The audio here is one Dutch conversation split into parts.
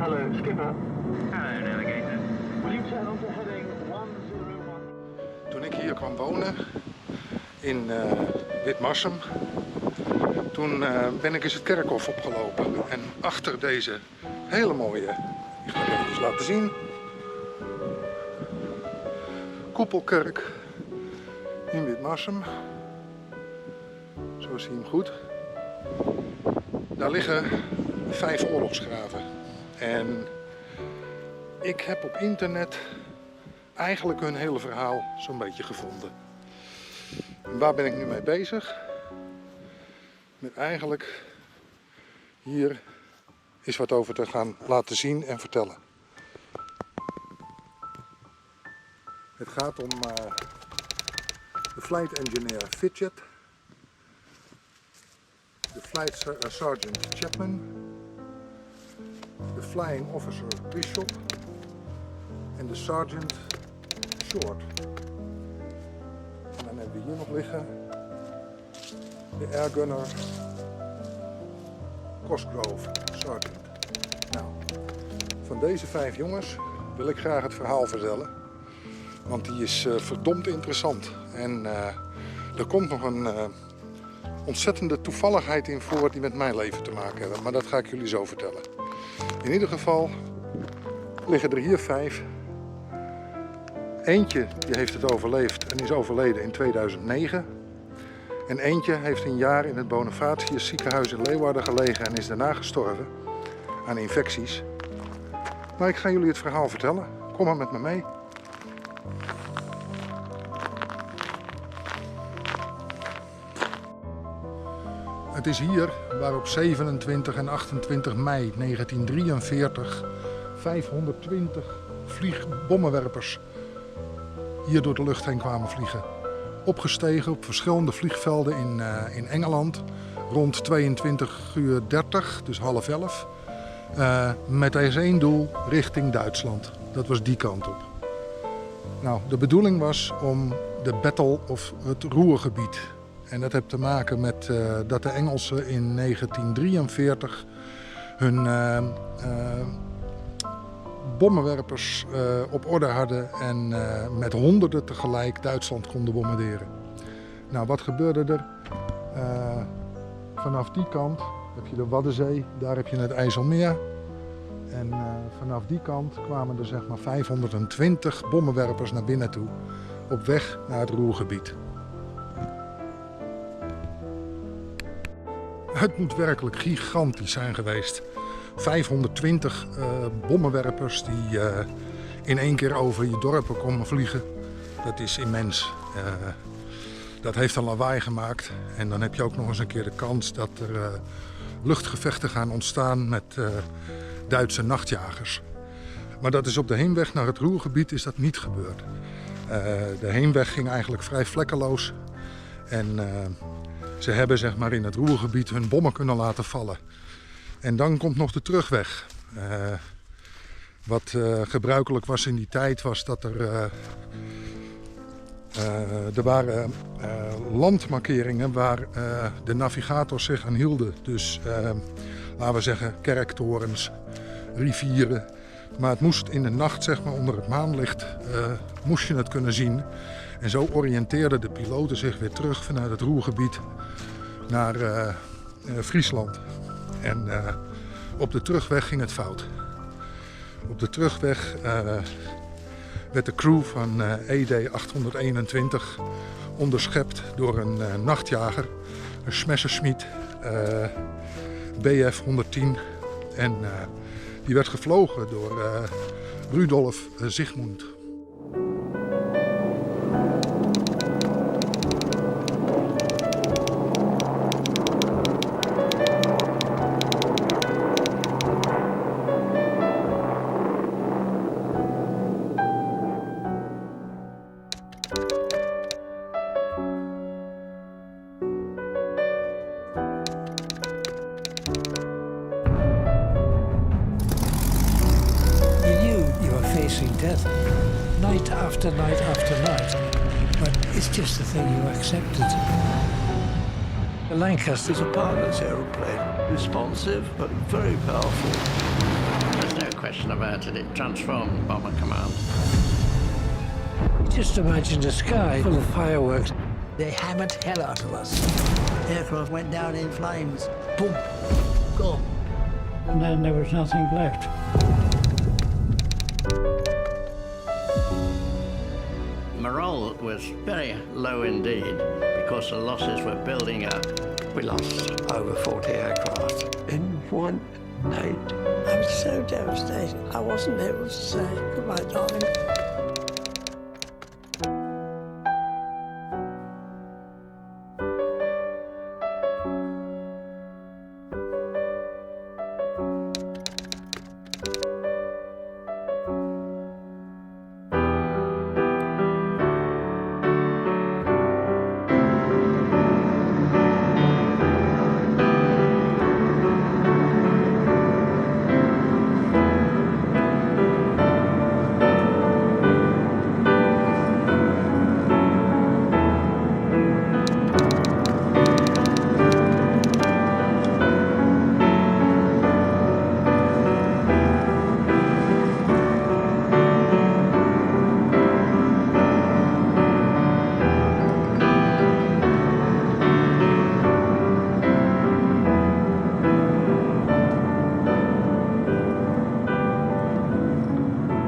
Hello, skipper. Hello, navigator. Will you turn onto heading 101? Toen ik hier kwam wonen in Witmarsum, toen ben ik eens het kerkhof opgelopen. En achter deze hele mooie, die ga ik even laten zien, koepelkerk in Witmarsum. Zo zie je hem goed. Daar liggen 5 oorlogsgraven. En ik heb op internet eigenlijk hun hele verhaal zo'n beetje gevonden. En waar ben ik nu mee bezig? Met eigenlijk hier is wat over te gaan laten zien en vertellen. Het gaat om de flight engineer Fidget, de flight sergeant Chapman, de flying officer Bishop en de sergeant Short. En dan hebben we hier nog liggen de airgunner Cosgrove, sergeant. Nou, van deze 5 jongens wil ik graag het verhaal vertellen, want die is verdomd interessant. En er komt nog een ontzettende toevalligheid in voor die met mijn leven te maken hebben, maar dat ga ik jullie zo vertellen. In ieder geval liggen er hier 5. Eentje die heeft het overleefd en is overleden in 2009. En eentje heeft een jaar in het Bonifatius ziekenhuis in Leeuwarden gelegen en is daarna gestorven aan infecties. Maar ik ga jullie het verhaal vertellen. Kom maar met me mee. Het is hier waar op 27 en 28 mei 1943 520 bommenwerpers hier door de lucht heen kwamen vliegen. Opgestegen op verschillende vliegvelden in Engeland rond 22:30, dus 10:30. Met als één doel richting Duitsland. Dat was die kant op. Nou, de bedoeling was om de Battle of het Ruhrgebied. En dat heeft te maken met dat de Engelsen in 1943 hun bommenwerpers op orde hadden en met honderden tegelijk Duitsland konden bombarderen. Nou, wat gebeurde er? Vanaf die kant heb je de Waddenzee, daar heb je het IJsselmeer. En vanaf die kant kwamen er zeg maar 520 bommenwerpers naar binnen toe op weg naar het Ruhrgebied. Het moet werkelijk gigantisch zijn geweest. 520 bommenwerpers die in één keer over je dorpen komen vliegen. Dat is immens. Dat heeft een lawaai gemaakt. En dan heb je ook nog eens een keer de kans dat er luchtgevechten gaan ontstaan met Duitse nachtjagers. Maar dat is op de heenweg naar het Ruhrgebied is dat niet gebeurd. De heenweg ging eigenlijk vrij vlekkeloos. En ze hebben zeg maar in het Ruhrgebied hun bommen kunnen laten vallen. En dan komt nog de terugweg. Wat gebruikelijk was in die tijd was dat er waren landmarkeringen waar de navigators zich aan hielden. Dus laten we zeggen kerktorens, rivieren. Maar het moest in de nacht zeg maar onder het maanlicht moest je het kunnen zien. En zo oriënteerden de piloten zich weer terug vanuit het Ruhrgebied naar Friesland. En op de terugweg ging het fout. Op de terugweg werd de crew van ED 821 onderschept door een nachtjager, een Messerschmitt BF 110. En die werd gevlogen door Rudolf Sigmund. Death, night after night after night, but it's just a thing you accepted. The Lancaster's a pilot's aeroplane, responsive but very powerful. There's no question about it. It transformed Bomber Command. Just imagine a sky full of fireworks. They hammered hell out of us. The aircraft went down in flames. Boom. Gone. And then there was nothing left. Morale was very low indeed because the losses were building up. We lost over 40 aircraft in one night. I was so devastated. I wasn't able to say goodbye, darling.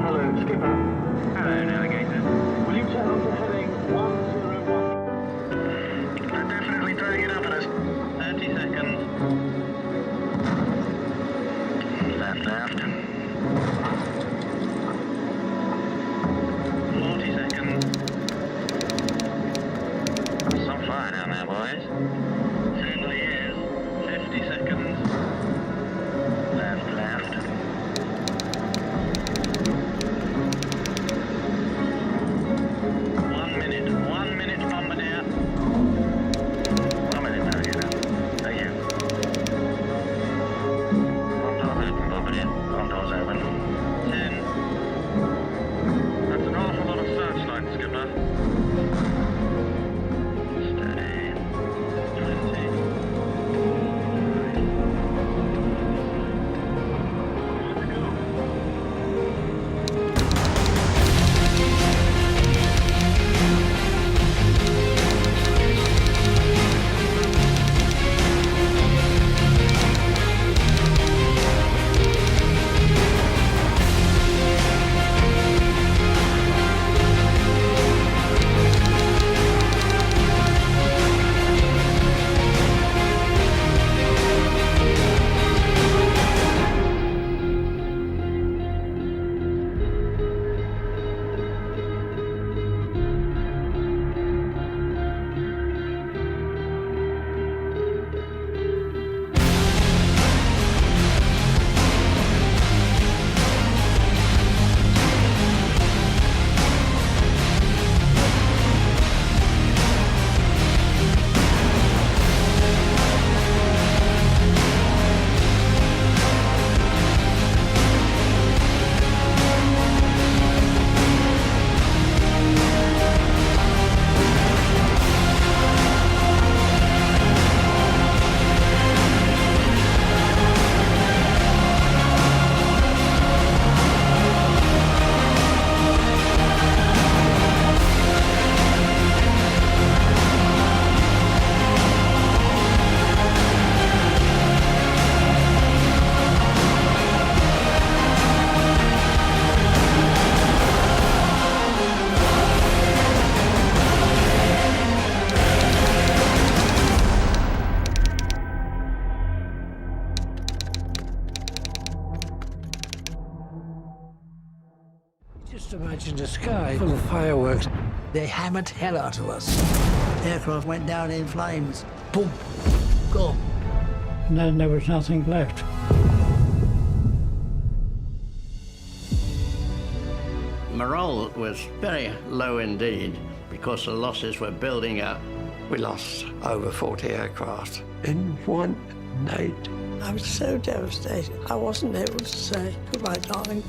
Hello, Skipper. Hello, Navigator. Will you turn on to heading 101? They're definitely throwing it up at us. 30 seconds. Left. 40 seconds. Some fire down there, boys. Certainly is. 50 seconds. Left. 1 minute, Bombardier. 1 minute, Navigator. Thank you. Contours open, Bombardier. Contours open. 10. That's an awful lot of searchlight, Skipper. Steady. 20. Just imagine a sky full of fireworks. They hammered hell out of us. The aircraft went down in flames. Boom. Gone. And then there was nothing left. Morale was very low indeed because the losses were building up. We lost over 40 aircraft in one night. I was so devastated. I wasn't able to say goodbye, darling.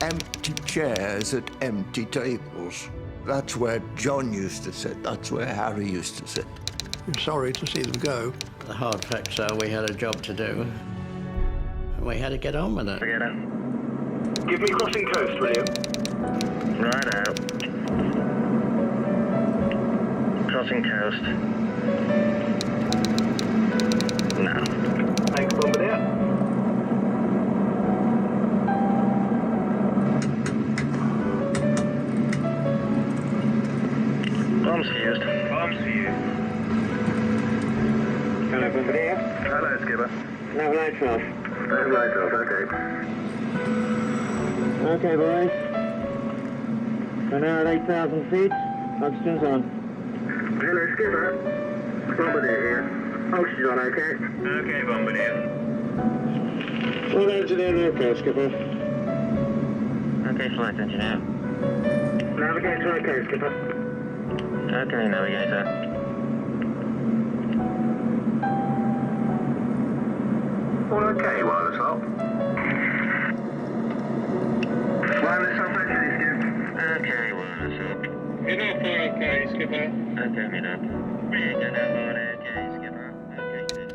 Empty chairs at empty tables. That's where John used to sit. That's where Harry used to sit. I'm sorry to see them go. The hard facts are we had a job to do. And we had to get on with it. Navigator. Give me crossing coast, will you? Right out. Crossing coast. Now. Thanks, Bombardier. Bombs fused. Bombs fused. Hello, Bombardier. Hello, Skipper. No lights off. No lights off, okay. Okay, boys. We're now at 8,000 feet. Oxygen's on. Hello, Skipper. Bombardier here. Oxygen's on, okay? Okay, Bombardier. Flight engineer, okay, Skipper. Okay, flight engineer. Navigator, okay, Skipper. Okay, navigator. All okay, wireless up. Wireless up, actually, Skip. Okay, wireless up. Mid up, okay, Skipper. Okay, mid up. We're gonna board, okay, Skipper. Okay, good.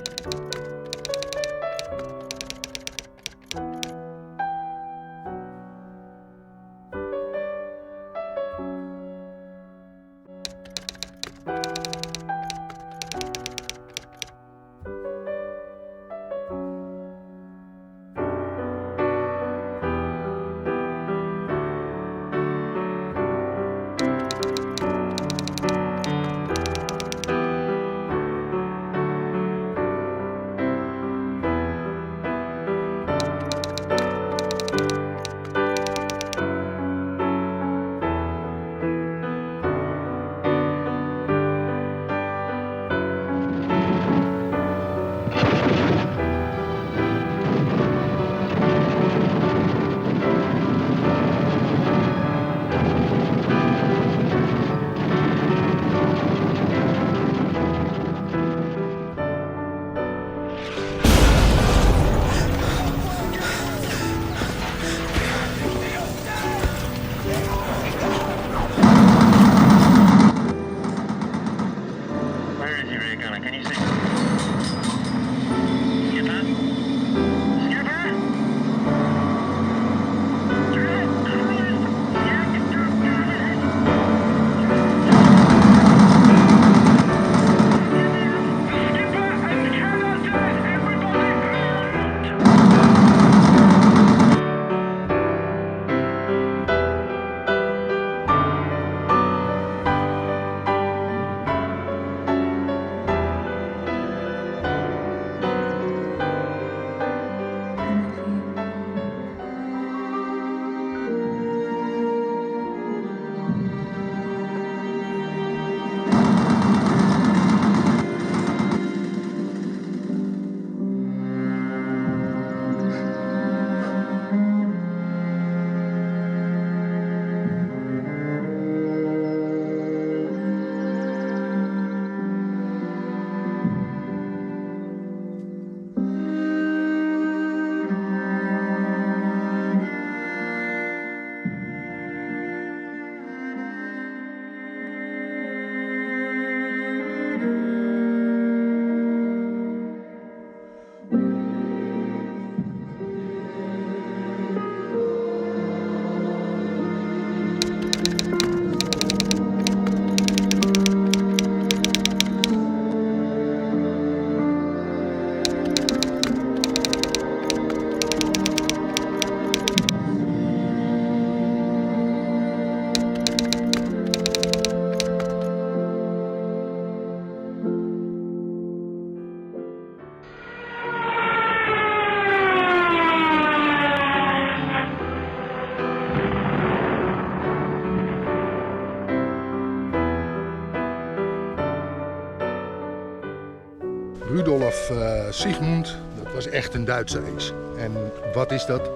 Rudolf Sigmund, dat was echt een Duitse ace. En wat is dat?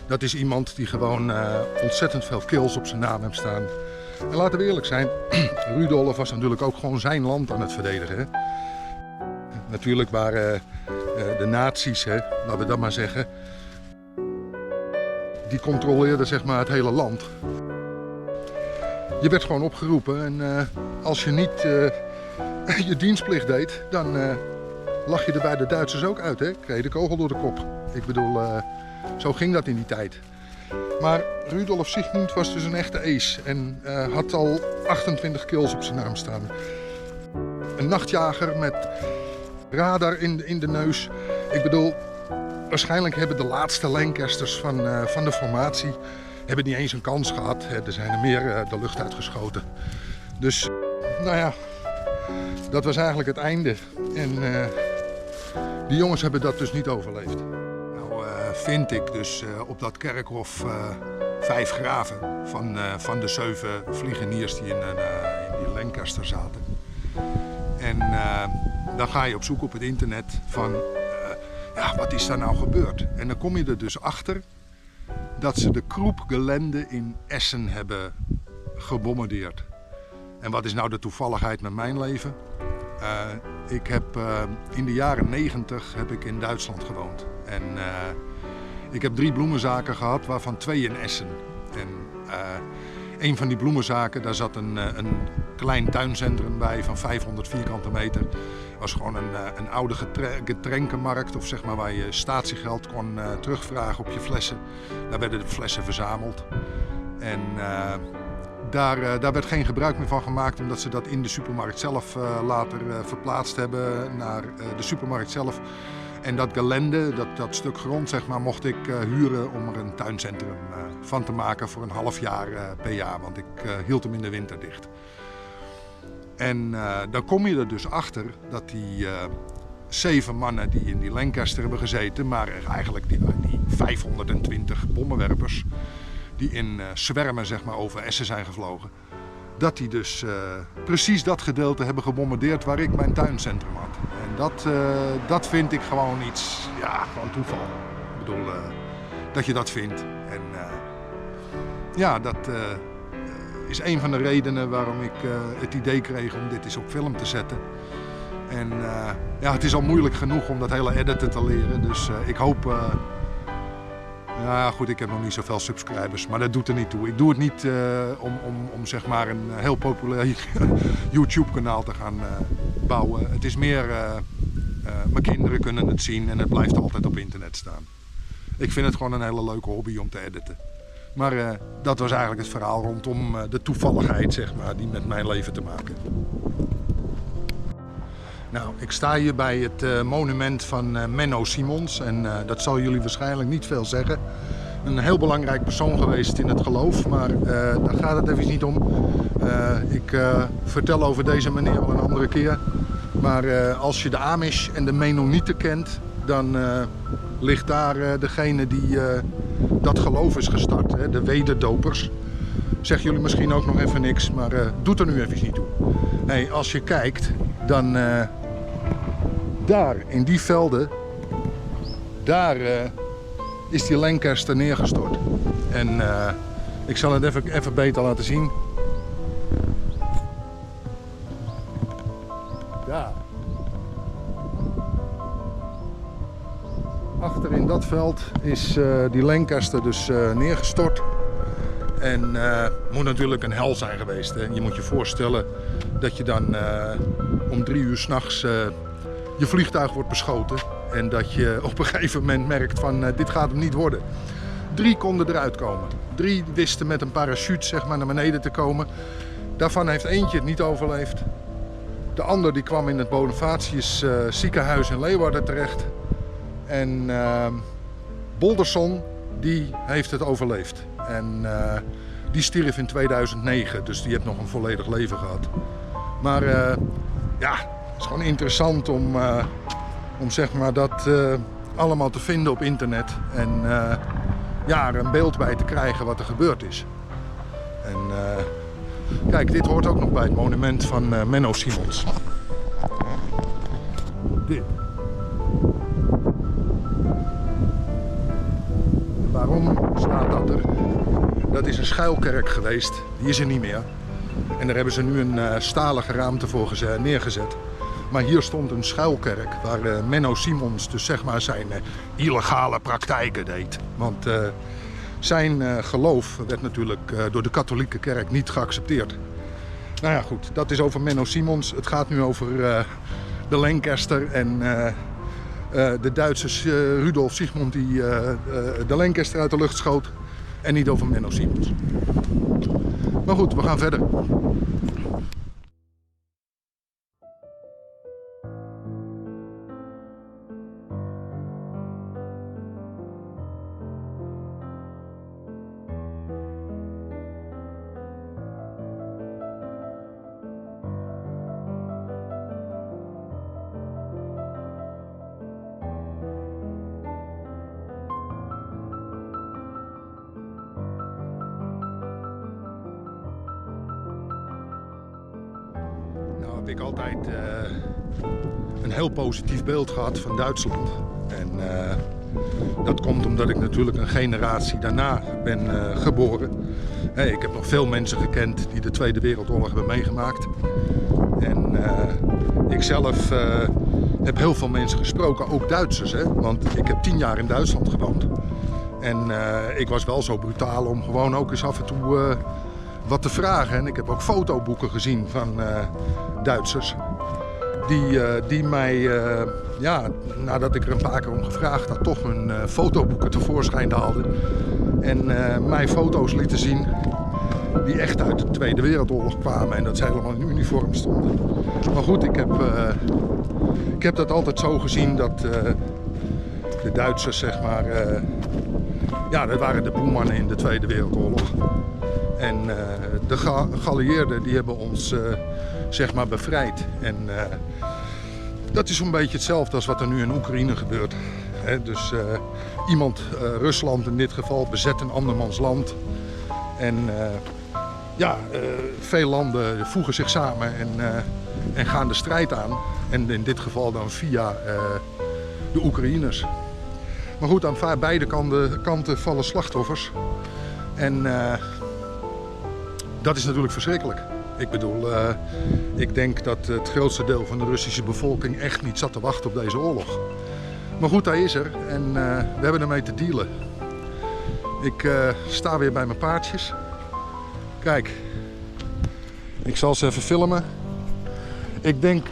Dat is iemand die gewoon ontzettend veel kills op zijn naam heeft staan. En laten we eerlijk zijn, Rudolf was natuurlijk ook gewoon zijn land aan het verdedigen. Hè? Natuurlijk waren de nazi's, hè, laten we dat maar zeggen, die controleerden zeg maar het hele land. Je werd gewoon opgeroepen en als je niet je dienstplicht deed, dan lag je er bij de Duitsers ook uit, hè? Kreeg je de kogel door de kop. Ik bedoel, zo ging dat in die tijd. Maar Rudolf Sigmund was dus een echte ace en had al 28 kills op zijn naam staan. Een nachtjager met radar in de neus. Ik bedoel, waarschijnlijk hebben de laatste Lancasters van de formatie hebben niet eens een kans gehad. Er zijn er meer de lucht uitgeschoten. Dus, nou ja, dat was eigenlijk het einde. En die jongens hebben dat dus niet overleefd. Nou vind ik dus op dat kerkhof 5 graven van de 7 vliegeniers die in die Lancaster zaten. En dan ga je op zoek op het internet van, ja, wat is daar nou gebeurd? En dan kom je er dus achter dat ze de Krupp-Gelände in Essen hebben gebombardeerd. En wat is nou de toevalligheid met mijn leven? Ik heb in de jaren 90 heb ik in Duitsland gewoond. En ik heb 3 bloemenzaken gehad, waarvan 2 in Essen. En een van die bloemenzaken, daar zat een klein tuincentrum bij van 500 vierkante meter. Het was gewoon een oude getrenkenmarkt, of zeg maar waar je statiegeld kon terugvragen op je flessen. Daar werden de flessen verzameld. En daar werd geen gebruik meer van gemaakt, omdat ze dat in de supermarkt zelf later verplaatst hebben naar de supermarkt zelf. En dat Gelände, dat stuk grond, zeg maar, mocht ik huren om er een tuincentrum van te maken voor een half jaar per jaar, want ik hield hem in de winter dicht. En dan kom je er dus achter dat die 7 mannen die in die Lancaster hebben gezeten, maar eigenlijk die 520 bommenwerpers die in zwermen, zeg maar, over Essen zijn gevlogen, dat die dus precies dat gedeelte hebben gebombardeerd waar ik mijn tuincentrum had. En dat vind ik gewoon iets, ja, gewoon toeval. Ik bedoel, dat je dat vindt. En ja, dat is een van de redenen waarom ik het idee kreeg om dit eens op film te zetten. En ja, het is al moeilijk genoeg om dat hele editen te leren, dus ik hoop... Ja goed, ik heb nog niet zoveel subscribers, maar dat doet er niet toe. Ik doe het niet om zeg maar een heel populair YouTube kanaal te gaan bouwen. Het is meer, mijn kinderen kunnen het zien en het blijft altijd op internet staan. Ik vind het gewoon een hele leuke hobby om te editen. Maar dat was eigenlijk het verhaal rondom de toevalligheid, zeg maar, die met mijn leven te maken. Nou, ik sta hier bij het monument van Menno Simons en dat zal jullie waarschijnlijk niet veel zeggen. Een heel belangrijk persoon geweest in het geloof, maar daar gaat het even niet om. Ik vertel over deze meneer wel een andere keer. Maar als je de Amish en de Mennonieten kent, dan ligt daar degene die dat geloof is gestart, hè, de wederdopers. Zeggen jullie misschien ook nog even niks, maar doet er nu even niet toe. Hey, als je kijkt, dan daar in die velden, daar is die Lancaster neergestort. En ik zal het even beter laten zien. Daar. Achter in dat veld is die Lancaster dus neergestort. En moet natuurlijk een hel zijn geweest. Hè? Je moet je voorstellen dat je dan om 3 uur 's nachts je vliegtuig wordt beschoten. En dat je op een gegeven moment merkt van dit gaat hem niet worden. 3 konden eruit komen. 3 wisten met een parachute, zeg maar, naar beneden te komen. Daarvan heeft eentje het niet overleefd. De ander die kwam in het Bonifatius ziekenhuis in Leeuwarden terecht. En Bolderson die heeft het overleefd. En die stierf in 2009, dus die heeft nog een volledig leven gehad. Maar ja, het is gewoon interessant om zeg maar dat allemaal te vinden op internet. En ja, er een beeld bij te krijgen wat er gebeurd is. En kijk, dit hoort ook nog bij het monument van Menno Simons. Dit. Waarom staat dat er? Dat is een schuilkerk geweest, die is er niet meer. En daar hebben ze nu een stalen geraamte voor neergezet. Maar hier stond een schuilkerk waar Menno Simons dus zeg maar zijn illegale praktijken deed. Want zijn geloof werd natuurlijk door de katholieke kerk niet geaccepteerd. Nou ja goed, dat is over Menno Simons. Het gaat nu over de Lancaster en de Duitsers Rudolf Sigmund die de Lancaster uit de lucht schoot. En niet over Menno Simons. Maar goed, we gaan verder. Heb ik altijd een heel positief beeld gehad van Duitsland. En dat komt omdat ik natuurlijk een generatie daarna ben geboren. Ik heb nog veel mensen gekend die de Tweede Wereldoorlog hebben meegemaakt. En ik zelf heb heel veel mensen gesproken, ook Duitsers. Want ik heb 10 jaar in Duitsland gewoond. En ik was wel zo brutaal om gewoon ook eens af en toe wat te vragen. En ik heb ook fotoboeken gezien van Duitsers. Die mij, nadat ik er een paar keer om gevraagd had, toch hun fotoboeken tevoorschijn haalden. En mij foto's lieten zien die echt uit de Tweede Wereldoorlog kwamen. En dat ze helemaal in uniform stonden. Maar goed, ik heb dat altijd zo gezien dat de Duitsers, zeg maar, dat waren de boemannen in de Tweede Wereldoorlog. En de geallieerden die hebben ons zeg maar bevrijd. En dat is zo'n beetje hetzelfde als wat er nu in Oekraïne gebeurt. Dus Rusland in dit geval, bezet een andermans land. En veel landen voegen zich samen en gaan de strijd aan. En in dit geval dan via de Oekraïners. Maar goed, aan beide kanten vallen slachtoffers. En dat is natuurlijk verschrikkelijk. Ik bedoel, ik denk dat het grootste deel van de Russische bevolking echt niet zat te wachten op deze oorlog. Maar goed, hij is er en we hebben ermee te dealen. Ik sta weer bij mijn paardjes. Kijk, ik zal ze even filmen. Ik denk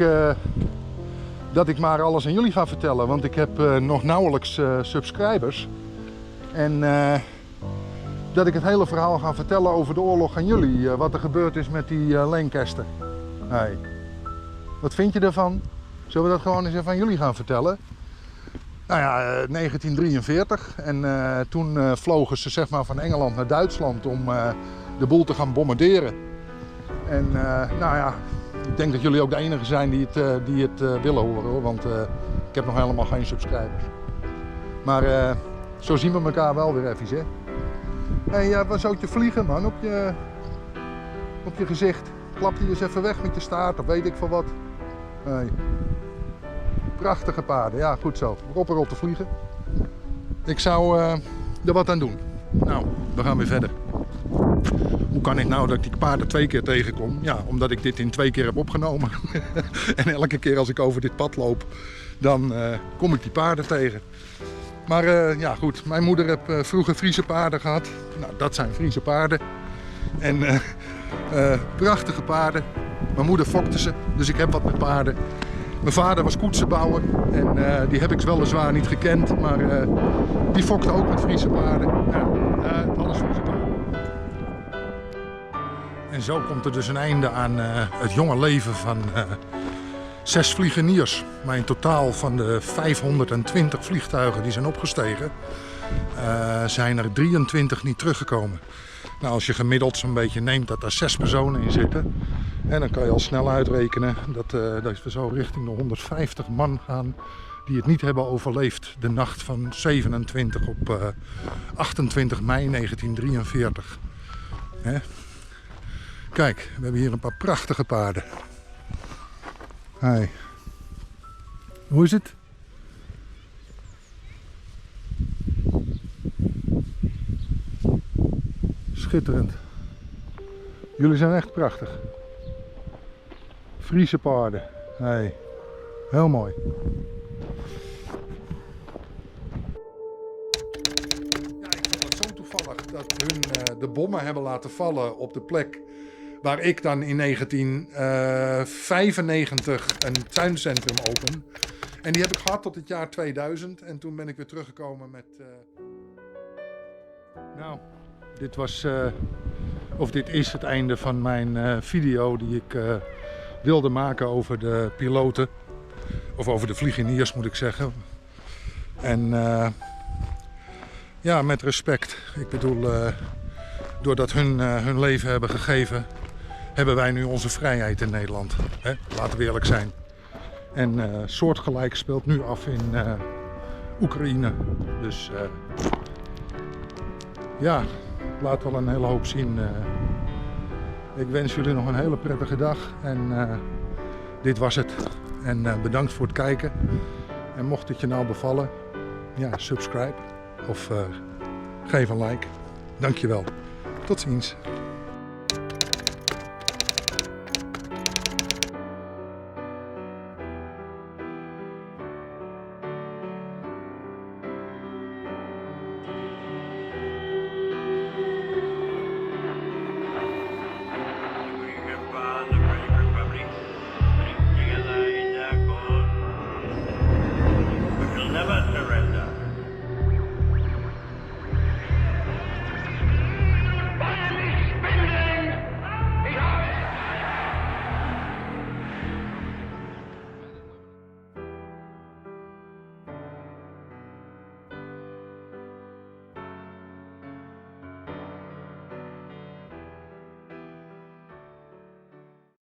dat ik maar alles aan jullie ga vertellen, want ik heb nog nauwelijks subscribers. En dat ik het hele verhaal ga vertellen over de oorlog aan jullie. Wat er gebeurd is met die Lancaster. Hey. Wat vind je ervan? Zullen we dat gewoon eens even aan jullie gaan vertellen? Nou ja, 1943. En toen vlogen ze zeg maar van Engeland naar Duitsland om de boel te gaan bombarderen. En ik denk dat jullie ook de enige zijn die het willen horen, hoor, want ik heb nog helemaal geen subscribers. Maar zo zien we elkaar wel weer even, hè. Hey, waar zou je vliegen, man, op je gezicht? Klap die eens even weg met je staart, of weet ik veel wat. Hey. Prachtige paarden, ja, goed zo. Op te vliegen. Ik zou er wat aan doen. Nou, we gaan weer verder. Hoe kan het nou dat ik die paarden 2 keer tegenkom? Ja, omdat ik dit in 2 keer heb opgenomen. En elke keer als ik over dit pad loop, dan kom ik die paarden tegen. Maar ja goed, mijn moeder heeft vroeger Friese paarden gehad. Nou, dat zijn Friese paarden. En prachtige paarden. Mijn moeder fokte ze, dus ik heb wat met paarden. Mijn vader was koetsenbouwer en die heb ik weliswaar niet gekend, maar die fokte ook met Friese paarden. Ja, alles Friese paarden. En zo komt er dus een einde aan het jonge leven van 6 vliegeniers. Maar in totaal van de 520 vliegtuigen die zijn opgestegen, zijn er 23 niet teruggekomen. Nou, als je gemiddeld zo'n beetje neemt dat er 6 personen in zitten, en dan kan je al snel uitrekenen dat we zo richting de 150 man gaan die het niet hebben overleefd de nacht van 27 op 28 mei 1943. Hè? Kijk, we hebben hier een paar prachtige paarden. Hey. Hoe is het? Schitterend. Jullie zijn echt prachtig. Friese paarden. Hey. Heel mooi. Ja, ik vond het zo toevallig dat hun de bommen hebben laten vallen op de plek waar ik dan in 1995 een tuincentrum open. En die heb ik gehad tot het jaar 2000. En toen ben ik weer teruggekomen met... Nou, dit was, dit is het einde van mijn video die ik wilde maken over de piloten. Of over de vliegeniers moet ik zeggen. En ja, met respect. Ik bedoel, doordat hun leven hebben gegeven, hebben wij nu onze vrijheid in Nederland. Hè? Laten we eerlijk zijn. En soortgelijk speelt nu af in Oekraïne. Dus ja, laat wel een hele hoop zien. Ik wens jullie nog een hele prettige dag. En dit was het. En bedankt voor het kijken. En mocht het je nou bevallen, ja, subscribe of geef een like. Dankjewel. Tot ziens.